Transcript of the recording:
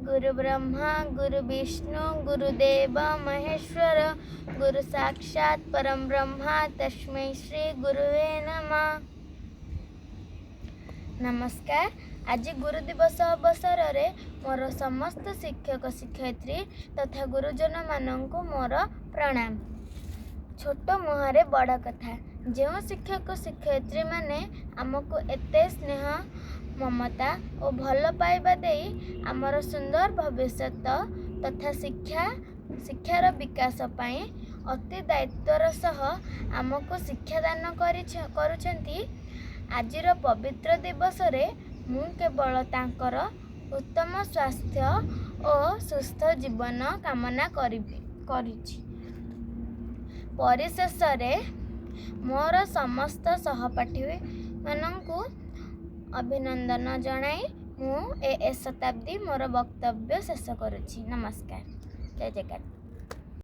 गुरु ब्रह्मा गुरु विष्णु गुरुदेव महेश्वर गुरु साक्षात् परम ब्रह्मा तस्मै श्री गुरुवे नमः। नमस्कार। आज गुरु दिवस अवसर रे मोर समस्त शिक्षक शिक्षयित्री तथा गुरुजन माननकु मोर प्रणाम। छोट मुहरे बड़ कथा। जो शिक्षक शिक्षयित्री माने आमको एते स्नेह ममता और भल पाइबा देई आमर सुंदर भविष्य तथा शिक्षार विकास पाई अति दायित्वर सह आमको शिक्षादान करुछंती। आजिर पवित्र दिवस रे मु केवल तांकर उत्तम स्वास्थ्य और सुस्थ जीवन कामना करिछि। परिशेष रे मोर समस्त सहपाठी माननकु अभिनंदन जनाई मु ए शताब्दी मोर वक्तव्य शेष करुछि। नमस्कार। जय जयकार।